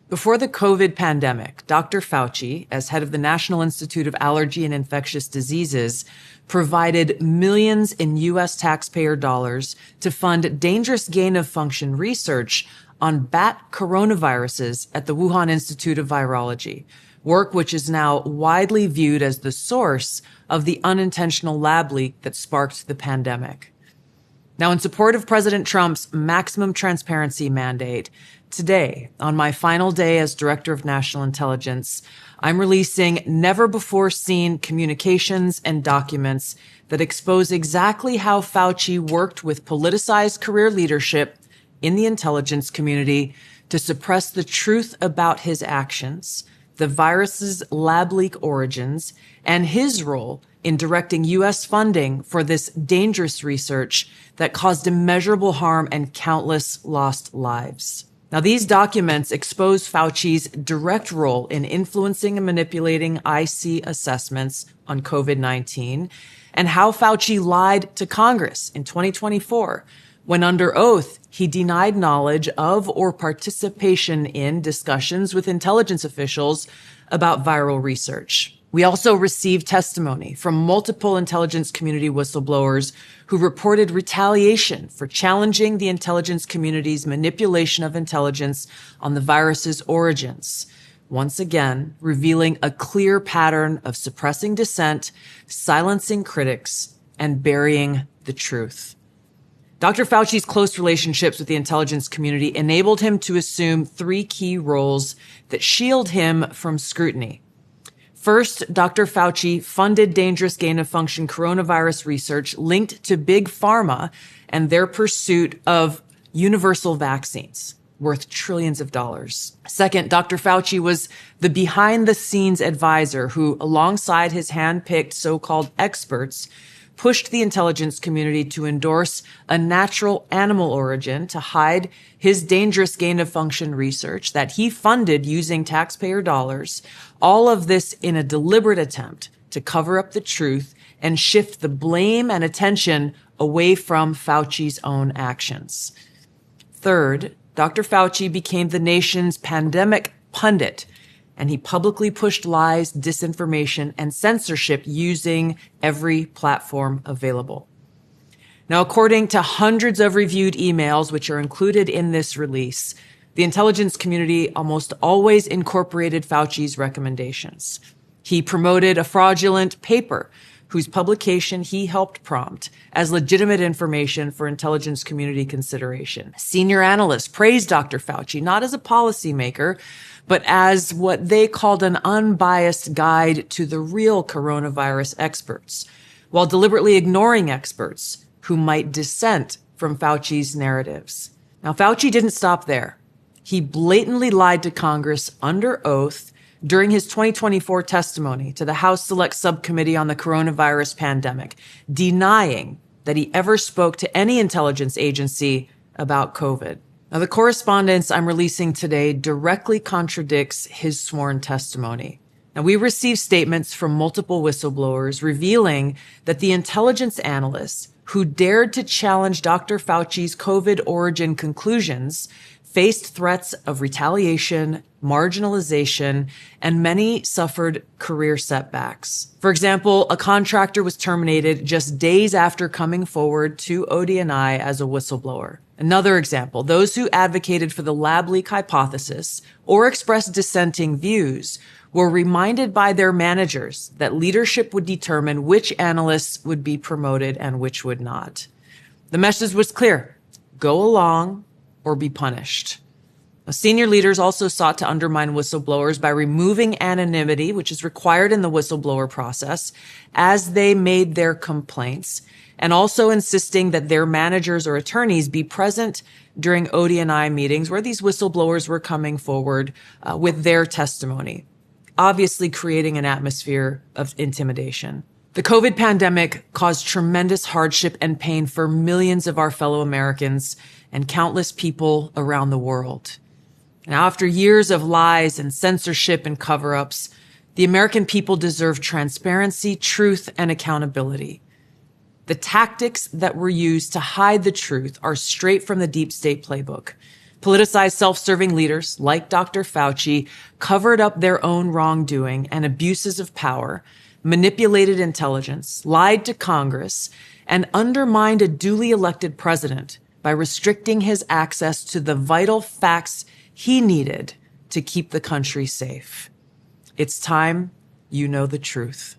Before the COVID pandemic, Dr. Fauci, as head of the National Institute of Allergy and Infectious Diseases, provided millions in U.S. taxpayer dollars to fund dangerous gain-of-function research on bat coronaviruses at the Wuhan Institute of Virology, work which is now widely viewed as the source of the unintentional lab leak that sparked the pandemic. Now, in support of President Trump's maximum transparency mandate, today, on my final day as Director of National Intelligence, I'm releasing never-before-seen communications and documents that expose exactly how Fauci worked with politicized career leadership in the intelligence community to suppress the truth about his actions, the virus's lab leak origins, and his role in directing U.S. funding for this dangerous research that caused immeasurable harm and countless lost lives. Now, these documents expose Fauci's direct role in influencing and manipulating IC assessments on COVID-19 and how Fauci lied to Congress in 2024 when under oath he denied knowledge of or participation in discussions with intelligence officials about viral research. We also received testimony from multiple intelligence community whistleblowers who reported retaliation for challenging the intelligence community's manipulation of intelligence on the virus's origins, once again revealing a clear pattern of suppressing dissent, silencing critics, and burying the truth. Dr. Fauci's close relationships with the intelligence community enabled him to assume three key roles that shield him from scrutiny. First, Dr. Fauci funded dangerous gain-of-function coronavirus research linked to big pharma and their pursuit of universal vaccines worth trillions of dollars. Second, Dr. Fauci was the behind-the-scenes advisor who, alongside his hand-picked so-called experts, pushed the intelligence community to endorse a natural animal origin to hide his dangerous gain-of-function research that he funded using taxpayer dollars, all of this in a deliberate attempt to cover up the truth and shift the blame and attention away from Fauci's own actions. Third, Dr. Fauci became the nation's pandemic pundit, and he publicly pushed lies, disinformation, and censorship using every platform available. Now, according to hundreds of reviewed emails, which are included in this release, the intelligence community almost always incorporated Fauci's recommendations. He promoted a fraudulent paper whose publication he helped prompt as legitimate information for intelligence community consideration. Senior analysts praised Dr. Fauci not as a policymaker, but as what they called an unbiased guide to the real coronavirus experts, while deliberately ignoring experts who might dissent from Fauci's narratives. Now, Fauci didn't stop there. He blatantly lied to Congress under oath during his 2024 testimony to the House Select Subcommittee on the Coronavirus Pandemic, denying that he ever spoke to any intelligence agency about COVID. Now, the correspondence I'm releasing today directly contradicts his sworn testimony. Now, we received statements from multiple whistleblowers revealing that the intelligence analysts who dared to challenge Dr. Fauci's COVID origin conclusions faced threats of retaliation, marginalization, and many suffered career setbacks. For example, a contractor was terminated just days after coming forward to ODNI as a whistleblower. Another example, those who advocated for the lab leak hypothesis or expressed dissenting views were reminded by their managers that leadership would determine which analysts would be promoted and which would not. The message was clear: go along or be punished. Senior leaders also sought to undermine whistleblowers by removing anonymity, which is required in the whistleblower process, as they made their complaints, and also insisting that their managers or attorneys be present during ODNI meetings where these whistleblowers were coming forward with their testimony, obviously creating an atmosphere of intimidation. The COVID pandemic caused tremendous hardship and pain for millions of our fellow Americans and countless people around the world. Now, after years of lies and censorship and cover-ups, the American people deserve transparency, truth, and accountability. The tactics that were used to hide the truth are straight from the deep state playbook. Politicized self-serving leaders like Dr. Fauci covered up their own wrongdoing and abuses of power, manipulated intelligence, lied to Congress, and undermined a duly elected president by restricting his access to the vital facts he needed to keep the country safe. It's time you know the truth.